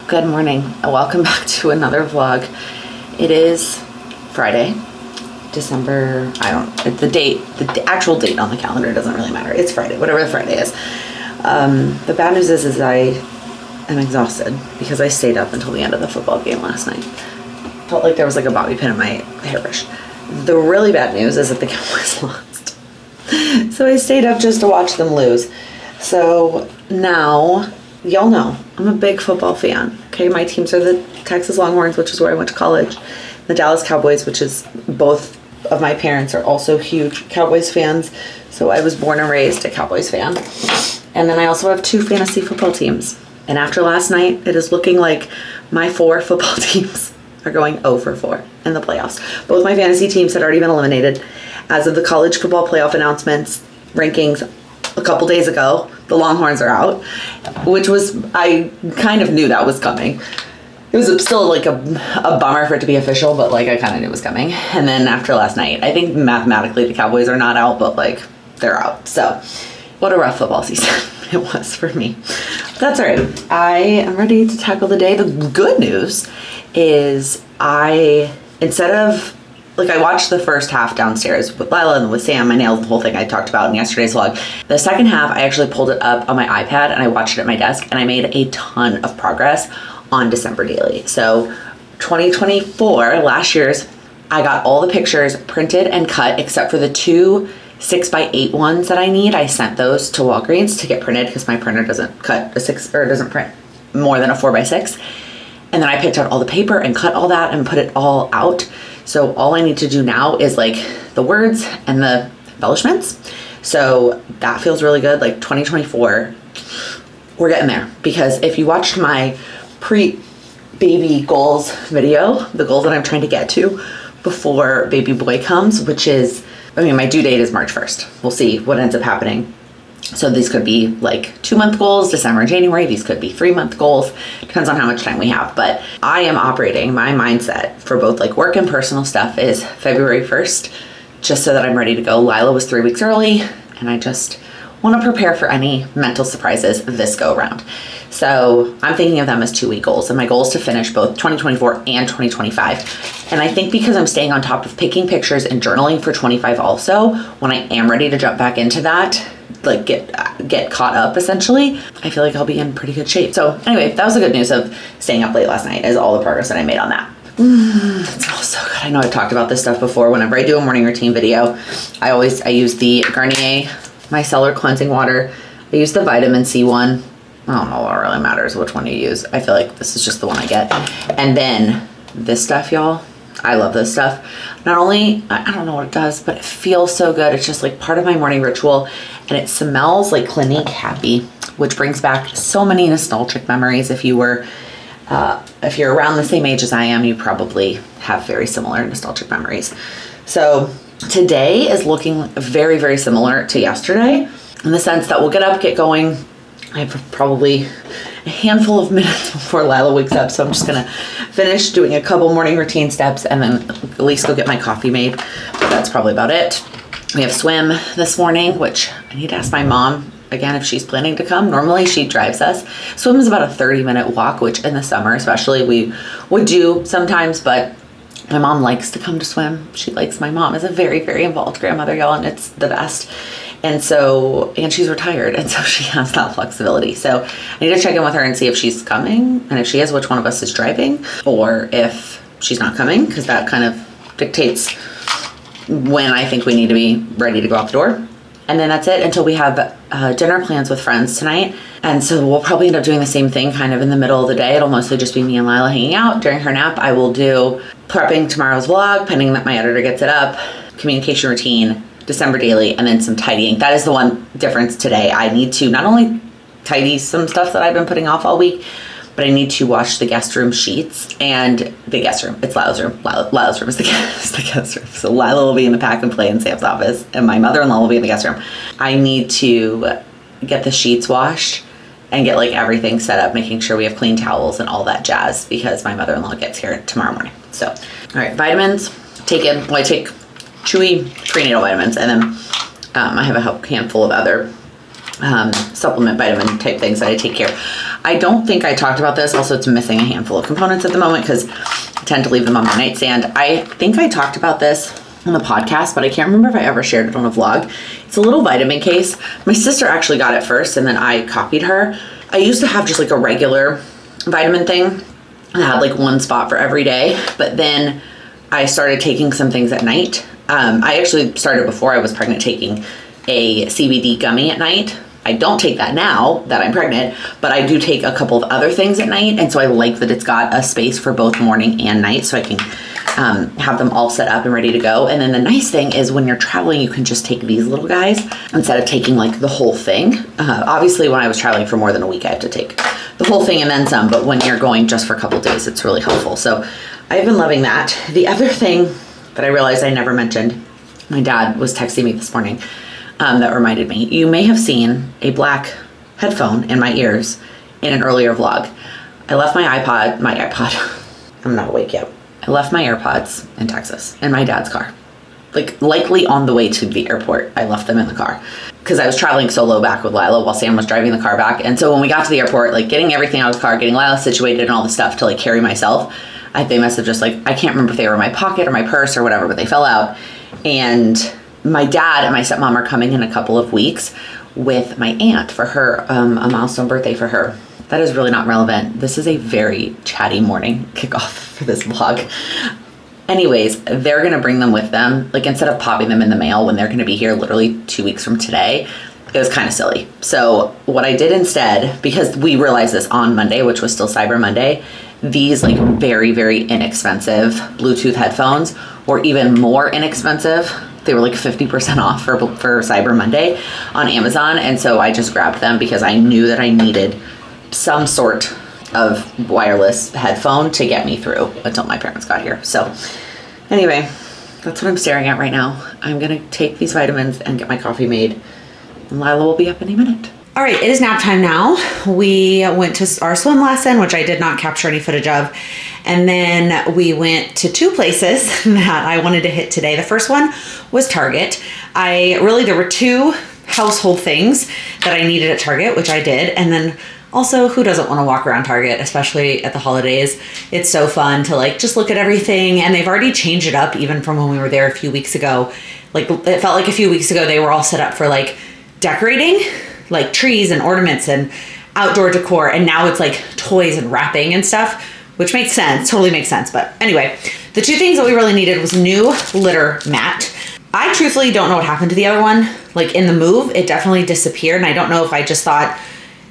Good morning and welcome back to another vlog. It is Friday, December, the actual date on the calendar doesn't really matter. It's Friday, whatever the Friday is. The bad news is I am exhausted because I stayed up until the end of the football game last night. Felt like there was like a bobby pin in my hairbrush. The really bad news is that the Cowboys lost. So I stayed up just to watch them lose. So now, y'all know, I'm a big football fan. Okay, my teams are the Texas Longhorns, which is where I went to college. The Dallas Cowboys, which is both of my parents are also huge Cowboys fans. So I was born and raised a Cowboys fan. And then I also have 2 fantasy football teams. And after last night, it is looking like my 4 football teams are going 0 for 4 in the playoffs. Both my fantasy teams had already been eliminated. As of the college football playoff announcements, rankings a couple days ago, the Longhorns are out, which was, I kind of knew that was coming. It was still like a bummer for it to be official, but like I kind of knew it was coming. And then after last night, I think mathematically the Cowboys are not out, but like they're out. So what a rough football season it was for me. But that's all right. I am ready to tackle the day. The good news is instead of, like, I watched the first half downstairs with Lila and with Sam. I nailed the whole thing I talked about in yesterday's vlog. The second half, I actually pulled it up on my iPad and I watched it at my desk, and I made a ton of progress on December daily. So 2024, last year's, I got all the pictures printed and cut except for the 2 6x8 ones that I need. I sent those to Walgreens to get printed because my printer doesn't cut a 6 or doesn't print more than a 4x6. And then I picked out all the paper and cut all that and put it all out. So all I need to do now is like the words and the embellishments. So that feels really good. Like 2024, we're getting there. Because if you watched my pre-baby goals video, the goals that I'm trying to get to before baby boy comes, which is, my due date is March 1st. We'll see what ends up happening. So these could be like 2-month goals, December and January. These could be 3-month goals. Depends on how much time we have. But I am operating, my mindset for both like work and personal stuff is February 1st, just so that I'm ready to go. Lila was 3 weeks early, and I just want to prepare for any mental surprises this go around. So I'm thinking of them as 2-week goals, and my goal is to finish both 2024 and 2025. And I think because I'm staying on top of picking pictures and journaling for 25 also, when I am ready to jump back into that, like get caught up essentially, I feel like I'll be in pretty good shape. So anyway, that was the good news of staying up late last night, is all the progress that I made on that. It smells so good. I know I've talked about this stuff before. Whenever I do a morning routine video, I use the Garnier micellar cleansing water. I use the vitamin C one. I don't know what really matters which one you use. I feel like this is just the one I get. And then this stuff, y'all. I love this stuff. Not only, I don't know what it does, but it feels so good. It's just like part of my morning ritual, and it smells like Clinique Happy, which brings back so many nostalgic memories. If you're around the same age as I am, you probably have very similar nostalgic memories. So today is looking very, very similar to yesterday in the sense that we'll get up, get going. I have probably a handful of minutes before Lila wakes up, so I'm just gonna finish doing a couple morning routine steps and then at least go get my coffee made. But that's probably about it. We have swim this morning, which I need to ask my mom again if she's planning to come. Normally she drives us. Swim is about a 30-minute walk, which in the summer especially we would do sometimes, but my mom likes to come to swim. My mom is a very, very involved grandmother, y'all, and it's the best. And she's retired, and so she has that flexibility. So I need to check in with her and see if she's coming, and if she is, which one of us is driving, or if she's not coming, because that kind of dictates when I think we need to be ready to go out the door. And then that's it until we have dinner plans with friends tonight. And so we'll probably end up doing the same thing kind of in the middle of the day. It'll mostly just be me and Lila hanging out. During her nap, I will do prepping tomorrow's vlog, pending that my editor gets it up, communication routine, December daily, and then some tidying. That is the one difference today. I need to not only tidy some stuff that I've been putting off all week, but I need to wash the guest room sheets and the guest room. It's Lila's room. Lila's room is the guest room. So Lila will be in the pack and play in Sam's office, and my mother-in-law will be in the guest room. I need to get the sheets washed and get like everything set up, making sure we have clean towels and all that jazz, because my mother-in-law gets here tomorrow morning. So, all right, vitamins taken. Well, I take Chewy prenatal vitamins, and then I have a handful of other supplement vitamin type things that I take care. I don't think I talked about this. Also, it's missing a handful of components at the moment because I tend to leave them on my nightstand. I think I talked about this on the podcast, but I can't remember if I ever shared it on a vlog. It's a little vitamin case. My sister actually got it first and then I copied her. I used to have just like a regular vitamin thing. I had like one spot for every day, but then I started taking some things at night. I actually started before I was pregnant taking a CBD gummy at night. I don't take that now that I'm pregnant, but I do take a couple of other things at night. And so I like that it's got a space for both morning and night so I can have them all set up and ready to go. And then the nice thing is when you're traveling, you can just take these little guys instead of taking like the whole thing. Obviously, when I was traveling for more than a week, I have to take the whole thing and then some. But when you're going just for a couple days, it's really helpful. So I've been loving that. The other thing that I realized I never mentioned, my dad was texting me this morning that reminded me. You may have seen a black headphone in my ears in an earlier vlog. I left my iPod, I'm not awake yet. I left my AirPods in Texas in my dad's car. Like likely on the way to the airport, I left them in the car because I was traveling solo back with Lila while Sam was driving the car back. And so when we got to the airport, like getting everything out of the car, getting Lila situated and all the stuff to like carry myself, they must have just like, I can't remember if they were in my pocket or my purse or whatever, but they fell out. And my dad and my stepmom are coming in a couple of weeks with my aunt for her, a milestone birthday for her. That is really not relevant. This is a very chatty morning kickoff for this vlog. Anyways, they're gonna bring them with them. Like instead of popping them in the mail when they're gonna be here literally 2 weeks from today, it was kind of silly. So what I did instead, because we realized this on Monday, which was still Cyber Monday, these like very, very inexpensive Bluetooth headphones were even more inexpensive. They were like 50% off for Cyber Monday on Amazon. And so I just grabbed them because I knew that I needed some sort of wireless headphone to get me through until my parents got here. So anyway, that's what I'm staring at right now. I'm gonna take these vitamins and get my coffee made. And Lila will be up any minute. All right, it is nap time now. We went to our swim lesson, which I did not capture any footage of. And then we went to two places that I wanted to hit today. The first one was Target. There were two household things that I needed at Target, which I did. And then also, who doesn't want to walk around Target, especially at the holidays? It's so fun to like just look at everything. And they've already changed it up even from when we were there a few weeks ago. Like it felt like a few weeks ago, they were all set up for like decorating, like trees and ornaments and outdoor decor. And now it's like toys and wrapping and stuff, which makes sense, totally makes sense. But anyway, the two things that we really needed was new litter mat. I truthfully don't know what happened to the other one. Like in the move, it definitely disappeared. And I don't know if I just thought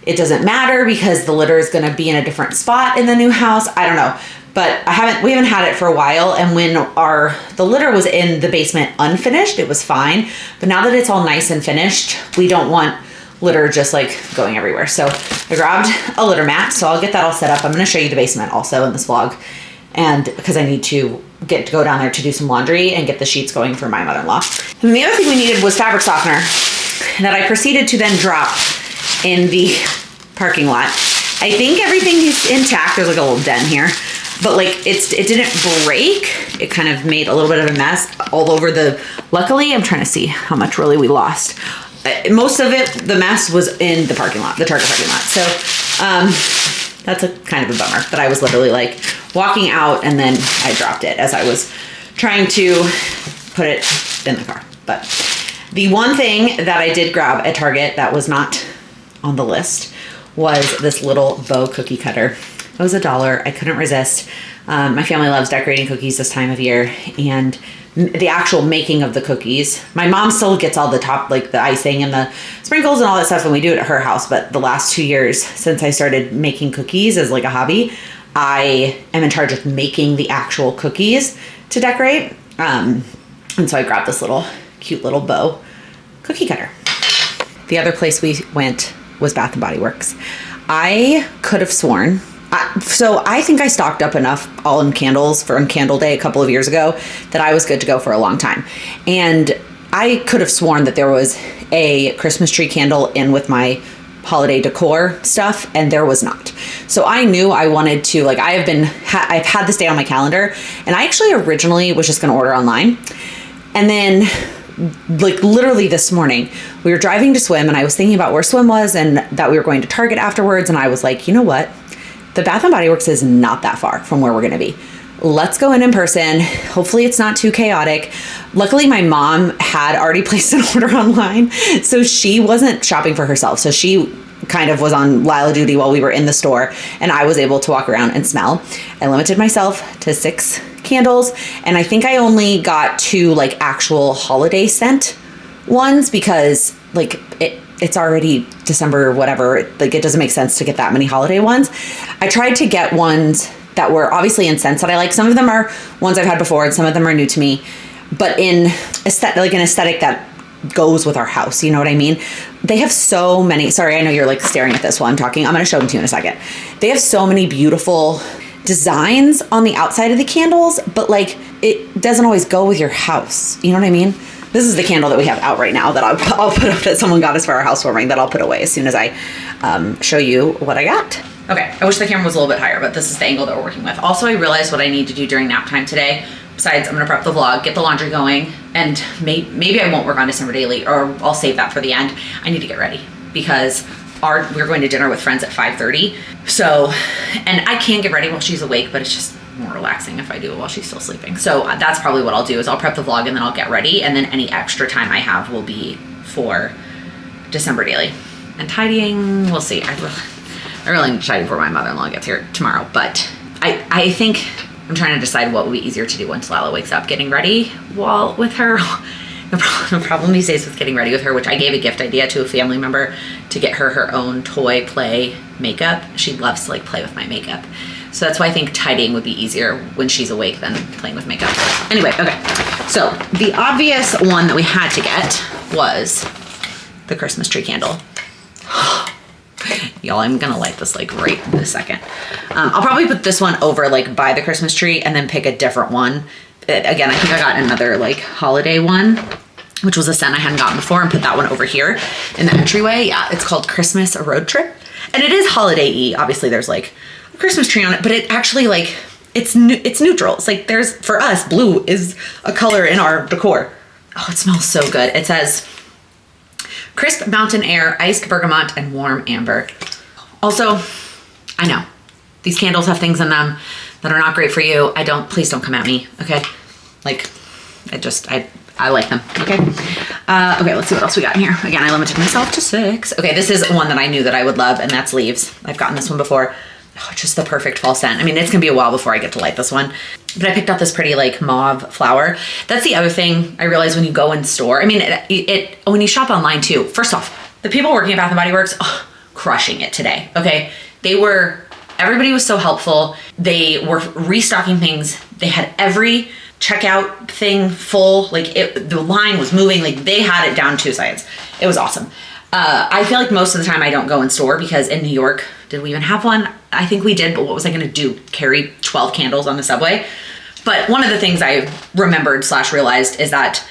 it doesn't matter because the litter is gonna be in a different spot in the new house. I don't know. But we haven't had it for a while. And when the litter was in the basement unfinished, it was fine. But now that it's all nice and finished, we don't want litter just like going everywhere. So I grabbed a litter mat. So I'll get that all set up. I'm going to show you the basement also in this vlog. And because I need to go down there to do some laundry and get the sheets going for my mother-in-law. And the other thing we needed was fabric softener that I proceeded to then drop in the parking lot. I think everything is intact. There's like a little dent here, but like it didn't break. It kind of made a little bit of a mess all over luckily, I'm trying to see how much really we lost. Most of it, the mess was in the parking lot, the Target parking lot. So that's a kind of a bummer. But I was literally like walking out and then I dropped it as I was trying to put it in the car. But the one thing that I did grab at Target that was not on the list was this little bow cookie cutter. It was $1. I couldn't resist. My family loves decorating cookies this time of year, and the actual making of the cookies. My mom still gets all the top, like the icing and the sprinkles and all that stuff when we do it at her house. But the last 2 years since I started making cookies as like a hobby, I am in charge of making the actual cookies to decorate. And so I grabbed this cute little bow cookie cutter. The other place we went was Bath and Body Works. I could have sworn, so I think I stocked up enough on candles for Candle Day a couple of years ago that I was good to go for a long time. And I could have sworn that there was a Christmas tree candle in with my holiday decor stuff, and there was not. So I knew I wanted to, like, I've had this day on my calendar, and I actually originally was just going to order online. And then like literally this morning, we were driving to swim and I was thinking about where swim was and that we were going to Target afterwards. And I was like, you know what? The Bath and Body Works is not that far from where we're going to be. Let's go in person. Hopefully it's not too chaotic. Luckily, my mom had already placed an order online, so she wasn't shopping for herself. So she kind of was on Lila duty while we were in the store, and I was able to walk around and smell. I limited myself to 6 candles, and I think I only got 2 like actual holiday scent ones because like it's already December or whatever. Like it doesn't make sense to get that many holiday ones. I tried to get ones that were obviously in scents that I like. Some of them are ones I've had before and some of them are new to me, but in an aesthetic that goes with our house. You know what I mean? They have so many, sorry, I know you're like staring at this while I'm talking. I'm going to show them to you in a second. They have so many beautiful designs on the outside of the candles, but like it doesn't always go with your house. You know what I mean? This is the candle that we have out right now that I'll put up, that someone got us for our housewarming, that I'll put away as soon as I show you what I got. Okay, I wish the camera was a little bit higher, but this is the angle that we're working with. Also, I realized what I need to do during nap time today. Besides, I'm gonna prep the vlog, get the laundry going, and maybe I won't work on December daily, or I'll save that for the end. I need to get ready because we're going to dinner with friends at 5:30. So, and I can get ready while she's awake, but it's just more relaxing if I do it while she's still sleeping. So that's probably what I'll do is I'll prep the vlog and then I'll get ready, and then any extra time I have will be for December daily. And tidying, we'll see. I really need to tidy before my mother-in-law gets here tomorrow, but I think I'm trying to decide what would be easier to do once Lila wakes up. Getting ready while with her. The problem these days with getting ready with her, which I gave a gift idea to a family member to get her own toy play makeup. She loves to like play with my makeup. So that's why I think tidying would be easier when she's awake than playing with makeup. Anyway, okay. So the obvious one that we had to get was the Christmas tree candle. Y'all, I'm gonna light this like right this second. I'll probably put this one over like by the Christmas tree and then pick a different one. Again, I think I got another like holiday one, which was a scent I hadn't gotten before, and put that one over here in the entryway. Yeah, it's called Christmas Road Trip. And it is holiday-y. Obviously there's like a Christmas tree on it, but it actually like, it's neutral. It's like for us, blue is a color in our decor. Oh, it smells so good. It says, crisp mountain air, iced bergamot, and warm amber. Also, I know these candles have things in them that are not great for you. Please don't come at me, okay? Like, I like them, okay? Okay, let's see what else we got in here. Again, I limited myself to 6. Okay, this is one that I knew that I would love, and that's Leaves. I've gotten this one before. Oh, just the perfect fall scent. I mean, it's gonna be a while before I get to light this one, but I picked out this pretty like mauve flower. That's the other thing I realized when you go in store. I mean, when you shop online too. First off, the people working at Bath and Body Works, crushing it today, okay? Everybody was so helpful. They were restocking things. They had every checkout thing full. Like the line was moving. Like they had it down 2 sides. It was awesome. I feel like most of the time I don't go in store because in New York, did we even have one? I think we did, but what was I gonna do? Carry 12 candles on the subway? But one of the things I remembered / realized is that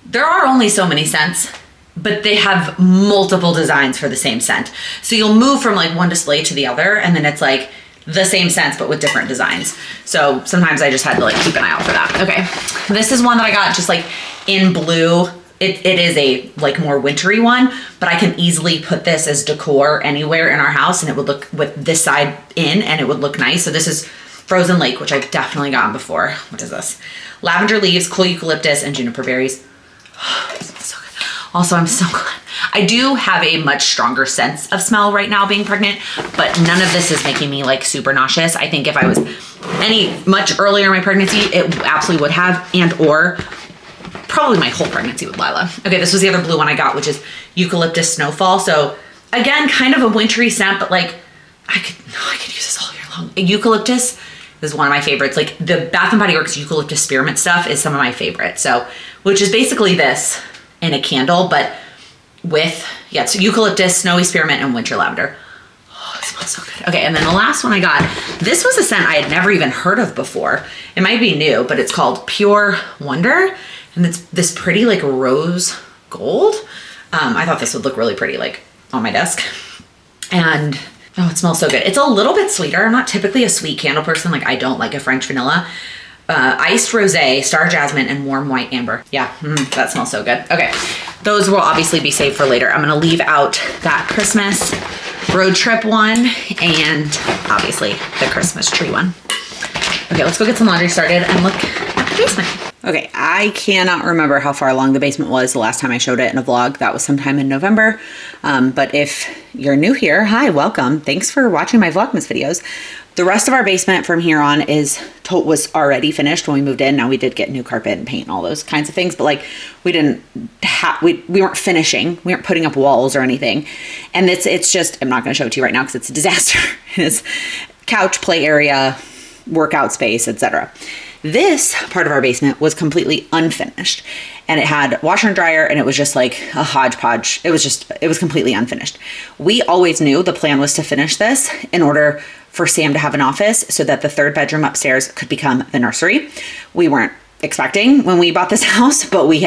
there are only so many scents, but they have multiple designs for the same scent. So you'll move from like one display to the other, and then it's like the same scents, but with different designs. So sometimes I just had to like keep an eye out for that. Okay, this is one that I got just like in blue. It is a like more wintry one, but I can easily put this as decor anywhere in our house, and it would look with this side in, and it would look nice. So this is Frozen Lake, which I've definitely gotten before. What is this? Lavender leaves, cool eucalyptus, and juniper berries. Oh, it smells so good. Also, I'm so glad. I do have a much stronger sense of smell right now being pregnant, but none of this is making me like super nauseous. I think if I was much earlier in my pregnancy, it absolutely would have, or probably my whole pregnancy with Lila. Okay, this was the other blue one I got, which is Eucalyptus Snowfall. So again, kind of a wintry scent, but like I could use this all year long. Eucalyptus is one of my favorites. Like the Bath and Body Works eucalyptus spearmint stuff is some of my favorites. So, which is basically this in a candle, but with, it's eucalyptus, snowy spearmint, and winter lavender. Oh, it smells so good. Okay, and then the last one I got, this was a scent I had never even heard of before. It might be new, but it's called Pure Wonder. And it's this pretty like rose gold. I thought this would look really pretty like on my desk. And oh, it smells so good. It's a little bit sweeter. I'm not typically a sweet candle person. Like I don't like a French vanilla, iced rosé, star jasmine, and warm white amber. Yeah, that smells so good. Okay, those will obviously be saved for later. I'm gonna leave out that Christmas road trip one and obviously the Christmas tree one. Okay, let's go get some laundry started and look at the basement. Okay, I cannot remember how far along the basement was the last time I showed it in a vlog. That was sometime in November. But if you're new here, hi, welcome. Thanks for watching my Vlogmas videos. The rest of our basement from here on was already finished when we moved in. Now we did get new carpet and paint and all those kinds of things, but like we weren't finishing. We weren't putting up walls or anything. And it's just, I'm not going to show it to you right now because it's a disaster. It's couch, play area, workout space, etc. This part of our basement was completely unfinished, and it had washer and dryer, and it was just like a hodgepodge. It was completely unfinished. We always knew the plan was to finish this in order for Sam to have an office so that the third bedroom upstairs could become the nursery. We weren't expecting when we bought this house, but we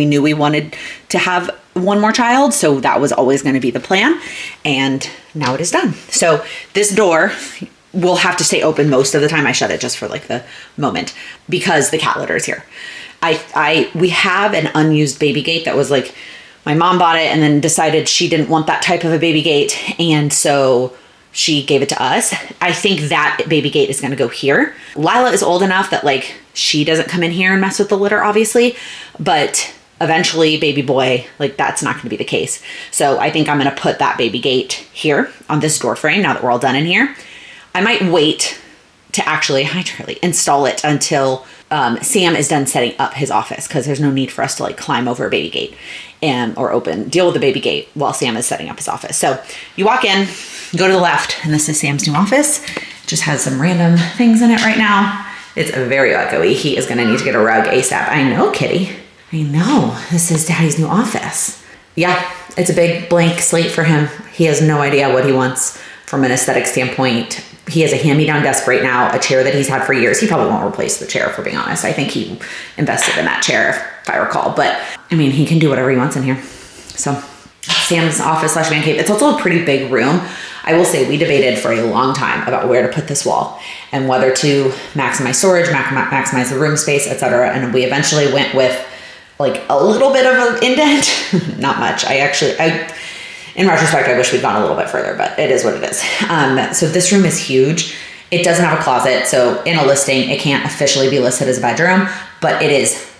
knew we wanted to have one more child, so that was always going to be the plan, and now it is done. So this door will have to stay open most of the time. I shut it just for like the moment because the cat litter is here. We have an unused baby gate that was like, my mom bought it and then decided she didn't want that type of a baby gate, and so she gave it to us. I think that baby gate is going to go here. Lila is old enough that like she doesn't come in here and mess with the litter, obviously, but eventually baby boy, like that's not going to be the case. So I think I'm going to put that baby gate here on this door frame now that we're all done in here. I might wait to actually, hi Charlie, install it until Sam is done setting up his office, because there's no need for us to like climb over a baby gate or deal with the baby gate while Sam is setting up his office. So you walk in, go to the left, and this is Sam's new office. It just has some random things in it right now. It's very echoey. He is gonna need to get a rug ASAP. I know, kitty. I know, this is Daddy's new office. Yeah, it's a big blank slate for him. He has no idea what he wants from an aesthetic standpoint. He has a hand-me-down desk right now, a chair that he's had for years. He probably won't replace the chair, for being honest. I think he invested in that chair, if I recall. But, I mean, he can do whatever he wants in here. So, Sam's office / man cave. It's also a pretty big room. I will say we debated for a long time about where to put this wall and whether to maximize storage, maximize the room space, etc. And we eventually went with like a little bit of an indent. Not much. In retrospect, I wish we'd gone a little bit further, but it is what it is. So this room is huge. It doesn't have a closet, so in a listing, it can't officially be listed as a bedroom, but it is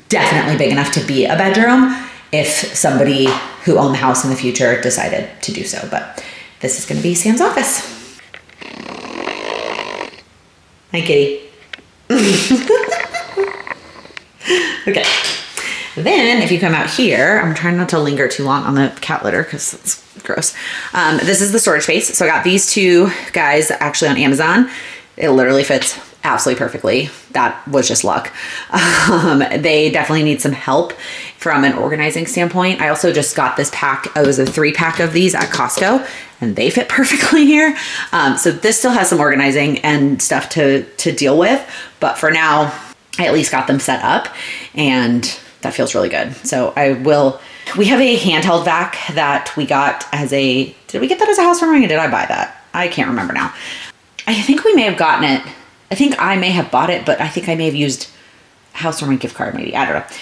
definitely big enough to be a bedroom if somebody who owned the house in the future decided to do so. But this is going to be Sam's office. Hi, kitty. Okay. Then if you come out here, I'm trying not to linger too long on the cat litter because it's gross. This is the storage space. So I got these two guys actually on Amazon. It literally fits absolutely perfectly. That was just luck. They definitely need some help from an organizing standpoint. I also just got this pack. It was a 3-pack of these at Costco, and they fit perfectly here. So this still has some organizing and stuff to deal with. But for now, I at least got them set up, and that feels really good. So we have a handheld vac that we got did we get that as a housewarming or did I buy that? I can't remember now. I think we may have gotten it. I think I may have bought it, but I think I may have used a housewarming gift card maybe. I don't know.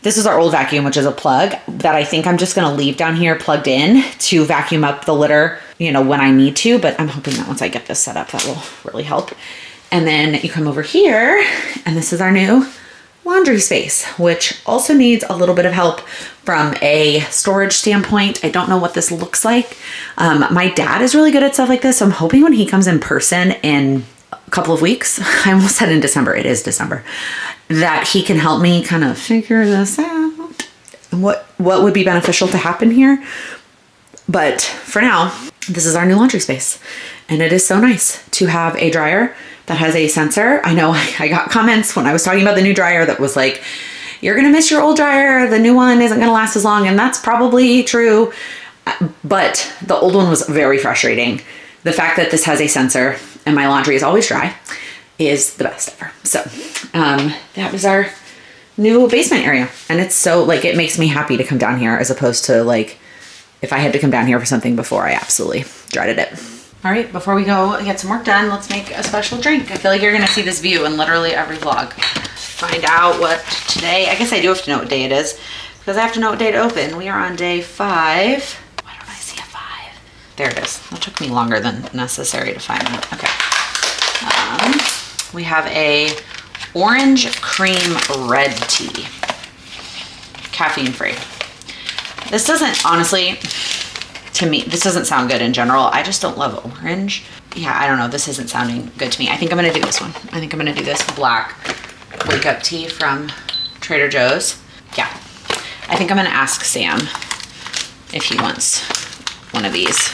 This is our old vacuum, which is a plug that I think I'm just going to leave down here plugged in to vacuum up the litter, when I need to, but I'm hoping that once I get this set up, that will really help. And then you come over here, and this is our new laundry space, which also needs a little bit of help from a storage standpoint. I don't know what this looks like. My dad is really good at stuff like this, so I'm hoping when he comes in person in a couple of weeks, I almost said in December, it is December, that he can help me kind of figure this out and what would be beneficial to happen here. But for now, this is our new laundry space, and it is so nice to have a dryer that has a sensor. I know I got comments when I was talking about the new dryer that was like, you're gonna miss your old dryer, the new one isn't gonna last as long, and that's probably true, but the old one was very frustrating. The fact that this has a sensor and my laundry is always dry is the best ever. So that was our new basement area, and it's so like, it makes me happy to come down here as opposed to like, if I had to come down here for something before, I absolutely dreaded it. All right, before we go get some work done, let's make a special drink. I feel like you're gonna see this view in literally every vlog. Find out what today, I guess I do have to know what day it is because I have to know what day to open. We are on day 5. Why don't I see a 5? There it is. That took me longer than necessary to find that. Okay. We have a orange cream red tea. Caffeine free. This doesn't, honestly, to me, this doesn't sound good in general. I just don't love orange. Yeah, I don't know. This isn't sounding good to me. I think I'm going to do this one. I think I'm going to do this black wake up tea from Trader Joe's. Yeah. I think I'm going to ask Sam if he wants one of these.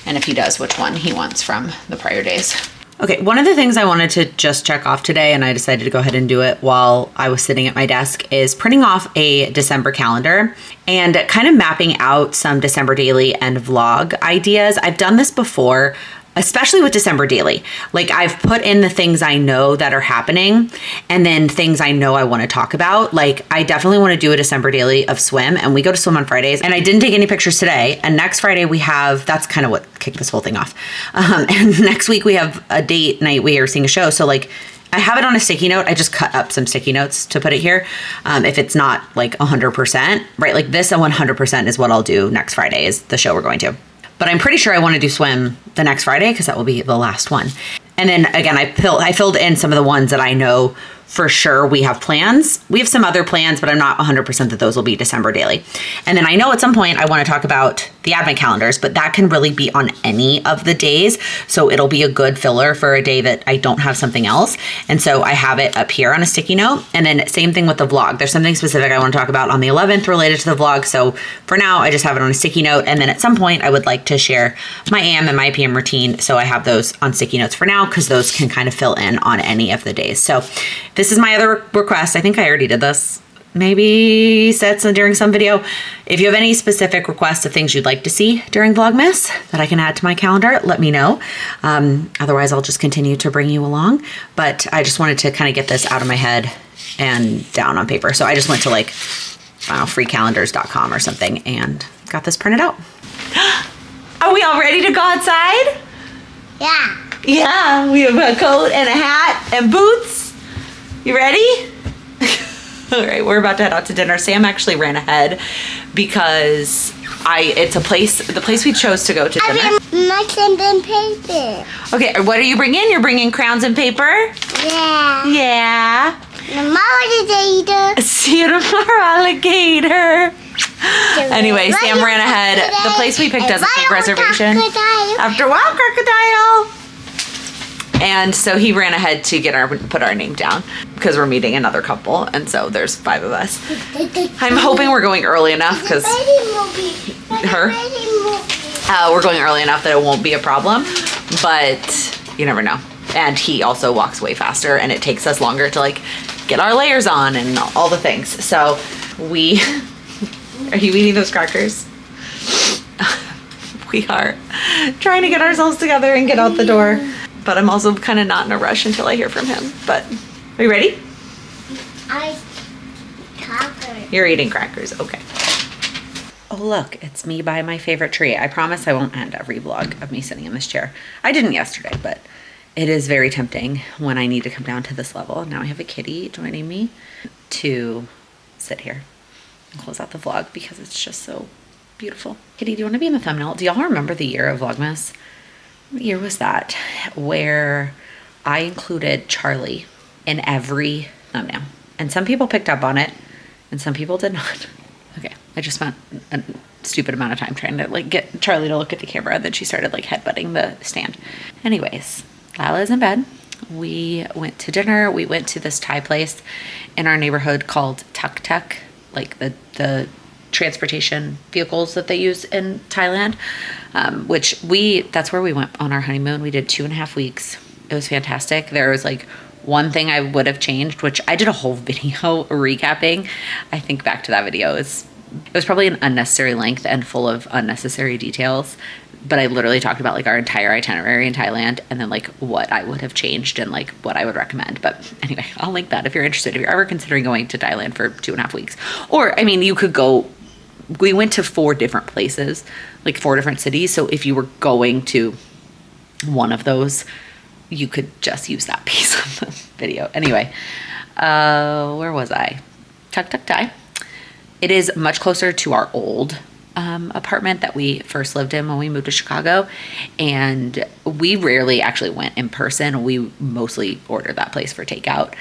And if he does, which one he wants from the prior days. Okay, one of the things I wanted to just check off today, and I decided to go ahead and do it while I was sitting at my desk, is printing off a December calendar and kind of mapping out some December daily and vlog ideas. I've done this before, especially with December daily. Like I've put in the things I know that are happening and then things I know I want to talk about. Like I definitely want to do a December daily of swim, and we go to swim on Fridays, and I didn't take any pictures today. And next Friday we have, that's kind of what kicked this whole thing off. And next week we have a date night. We are seeing a show. So like I have it on a sticky note. I just cut up some sticky notes to put it here. If it's not like 100%, right? Like this 100% is what I'll do next Friday is the show we're going to. But I'm pretty sure I want to do swim the next Friday because that will be the last one. And then again, I filled in some of the ones that I know for sure we have plans. We have some other plans, but I'm not 100% that those will be December daily. And then I know at some point I want to talk about the advent calendars, but that can really be on any of the days. So it'll be a good filler for a day that I don't have something else. And so I have it up here on a sticky note. And then same thing with the vlog. There's something specific I want to talk about on the 11th related to the vlog. So for now, I just have it on a sticky note. And then at some point I would like to share my AM and my PM routine. So I have those on sticky notes for now because those can kind of fill in on any of the days. So this is my other request. I think I already did this. Maybe said some during some video. If you have any specific requests of things you'd like to see during Vlogmas that I can add to my calendar, let me know. Otherwise, I'll just continue to bring you along. But I just wanted to kind of get this out of my head and down on paper. So I just went to like, I don't know, freecalendars.com or something and got this printed out. Are we all ready to go outside? Yeah. Yeah, we have a coat and a hat and boots. You ready? All right, we're about to head out to dinner. Sam actually ran ahead because the place we chose to go to dinner. My pen and paper. Okay, what are you bringing? You're bringing crayons and paper? Yeah. Yeah. Alligator. See you tomorrow, alligator. Anyway, Sam ran ahead. The place we picked doesn't take reservation. After a while, crocodile. And so he ran ahead to put our name down because we're meeting another couple, and so there's 5 of us. I'm hoping we're going early enough because we're going early enough that it won't be a problem, but you never know. And he also walks way faster, and it takes us longer to like get our layers on and all the things. So are you eating those crackers? We are trying to get ourselves together and get out the door. But I'm also kind of not in a rush until I hear from him. But are you ready? Crackers. You're eating crackers. Okay. Oh, look, it's me by my favorite tree. I promise I won't end every vlog of me sitting in this chair. I didn't yesterday, but it is very tempting when I need to come down to this level. Now I have a kitty joining me to sit here and close out the vlog because it's just so beautiful. Kitty, do you want to be in the thumbnail? Do y'all remember the year of Vlogmas? What year was that? Where I included Charlie in every thumbnail. And some people picked up on it and some people did not. Okay, I just spent a stupid amount of time trying to like get Charlie to look at the camera, and then she started like headbutting the stand. Anyways, Lila's in bed. We went to dinner. We went to this Thai place in our neighborhood called Tuk Tuk, like the transportation vehicles that they use in Thailand, that's where we went on our honeymoon. We did 2.5 weeks. It was fantastic. There was like one thing I would have changed, which I did a whole video recapping. I think back to that video. It was probably an unnecessary length and full of unnecessary details, but I literally talked about like our entire itinerary in Thailand and then like what I would have changed and like what I would recommend. But anyway, I'll link that if you're interested, if you're ever considering going to Thailand for 2.5 weeks. Or, I mean, you could go. We went to 4 different places, like 4 different cities. So if you were going to one of those, you could just use that piece of the video. Anyway, where was I? Tuk Tuk Tai. It is much closer to our old apartment that we first lived in when we moved to Chicago, and we rarely actually went in person. We mostly ordered that place for takeout,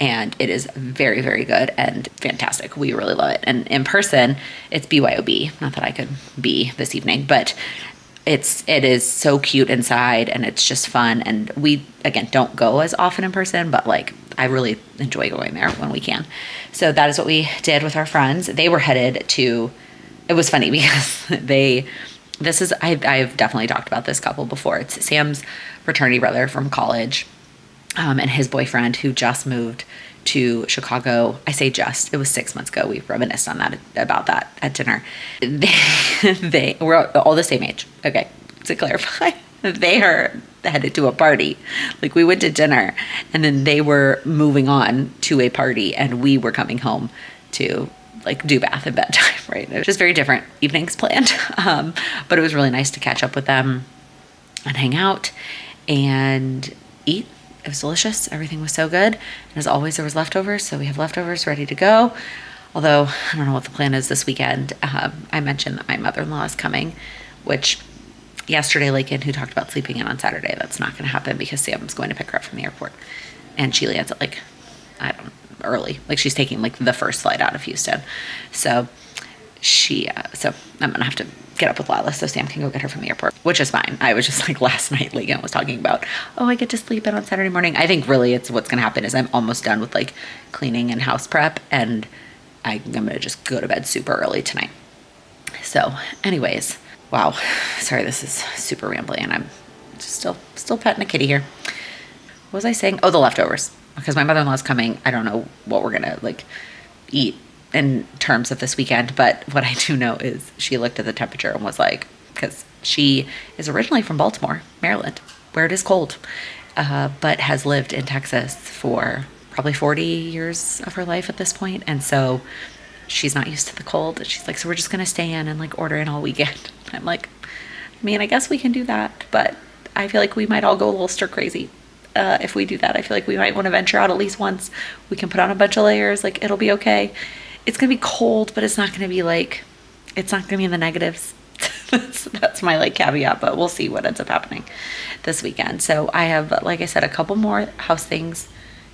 and it is very, very good and fantastic. We really love it. And in person, it's BYOB. Not that I could be this evening, but it is so cute inside, and it's just fun. And we, again, don't go as often in person, but like I really enjoy going there when we can. So that is what we did with our friends. They were headed to, it was funny because I've definitely talked about this couple before. It's Sam's fraternity brother from college, and his boyfriend who just moved to Chicago. I say just, it was 6 months ago. We reminisced about that at dinner. They were all the same age. Okay, to clarify, they are headed to a party. Like we went to dinner, and then they were moving on to a party, and we were coming home to like do bath and bedtime, right? It was just very different evenings planned. But it was really nice to catch up with them and hang out and eat. It was delicious. Everything was so good. And as always, there was leftovers. So we have leftovers ready to go. Although I don't know what the plan is this weekend. I mentioned that my mother-in-law is coming, which yesterday, Laken, who talked about sleeping in on Saturday, that's not going to happen because Sam's going to pick her up from the airport. And she lands at early. Like she's taking like the first flight out of Houston. So so I'm going to have to get up with Lila so Sam can go get her from the airport, which is fine. I was just like last night, Laken was talking about, oh, I get to sleep in on Saturday morning. I think really it's what's going to happen is I'm almost done with like cleaning and house prep, and I'm going to just go to bed super early tonight. So anyways, wow. Sorry, this is super rambling, and I'm just still petting a kitty here. What was I saying? Oh, the leftovers. Because my mother-in-law's coming. I don't know what we're going to like eat in terms of this weekend, but what I do know is she looked at the temperature and was like, because she is originally from Baltimore, Maryland, where it is cold, but has lived in Texas for probably 40 years of her life at this point. And so she's not used to the cold. She's like, so we're just going to stay in and like order in all weekend. I'm like, I mean, I guess we can do that, but I feel like we might all go a little stir crazy. If we do that, I feel like we might want to venture out at least once. We can put on a bunch of layers. Like it'll be okay. It's going to be cold, but it's not going to be like, it's not going to be in the negatives. that's my like caveat, but we'll see what ends up happening this weekend. So I have, like I said, a couple more house things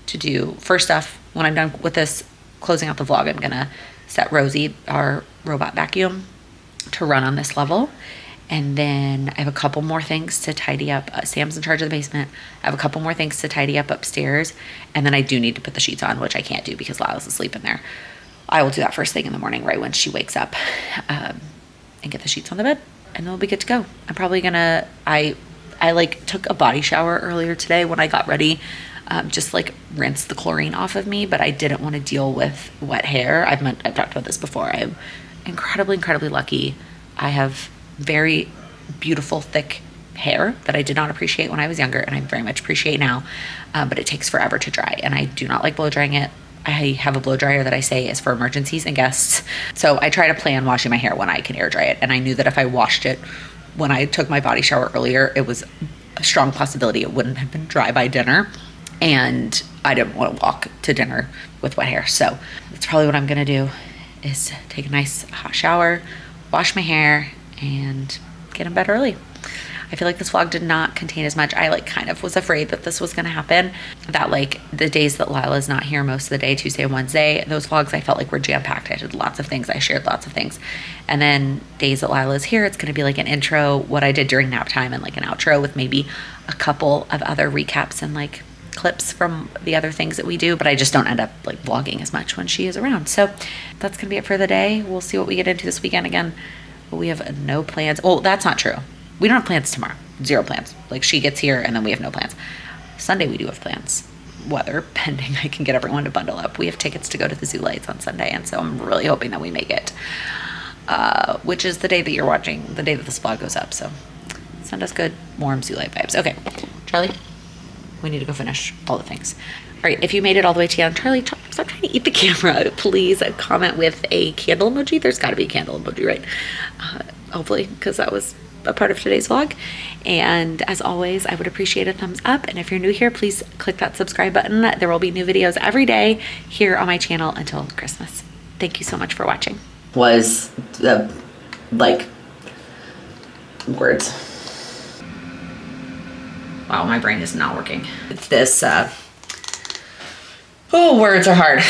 to do. First off, when I'm done with this, closing out the vlog, I'm going to set Rosie, our robot vacuum, to run on this level. And then I have a couple more things to tidy up. Sam's in charge of the basement. I have a couple more things to tidy up upstairs. And then I do need to put the sheets on, which I can't do because Lila's asleep in there. I will do that first thing in the morning, right when she wakes up, and get the sheets on the bed, and then we'll be good to go. I'm probably gonna, I like took a body shower earlier today when I got ready, just like rinse the chlorine off of me, but I didn't want to deal with wet hair. I've talked about this before. I'm incredibly, incredibly lucky. I have very beautiful, thick hair that I did not appreciate when I was younger, and I very much appreciate now, but it takes forever to dry, and I do not like blow drying it. I have a blow dryer that I say is for emergencies and guests. So I try to plan washing my hair when I can air dry it. And I knew that if I washed it when I took my body shower earlier, it was a strong possibility it wouldn't have been dry by dinner. And I didn't want to walk to dinner with wet hair. So that's probably what I'm going to do, is take a nice hot shower, wash my hair, and get in bed early. I feel like this vlog did not contain as much. I like kind of was afraid that this was going to happen, that like the days that Lila's not here most of the day, Tuesday and Wednesday, those vlogs I felt like were jam-packed. I did lots of things. I shared lots of things. And then days that Lila's here, it's going to be like an intro, what I did during nap time, and like an outro with maybe a couple of other recaps and like clips from the other things that we do, but I just don't end up like vlogging as much when she is around. So that's going to be it for the day. We'll see what we get into this weekend. Again, we have no plans. Oh, that's not true. We don't have plans tomorrow. 0 plans. Like she gets here and then we have no plans. Sunday we do have plans. Weather pending, I can get everyone to bundle up. We have tickets to go to the Zoo Lights on Sunday, and so I'm really hoping that we make it. Which is the day that you're watching, the day that this vlog goes up. So send us good, warm Zoo Light vibes. Okay, Charlie, we need to go finish all the things. All right, if you made it all the way to the end, Charlie, stop trying to eat the camera. Please comment with a candle emoji. There's got to be a candle emoji, right? Hopefully, because that was a part of today's vlog. And as always, I would appreciate a thumbs up. And if you're new here, please click that subscribe button. There will be new videos every day here on my channel until Christmas. Thank you so much for watching. Was like words. Wow, my brain is not working. This words are hard.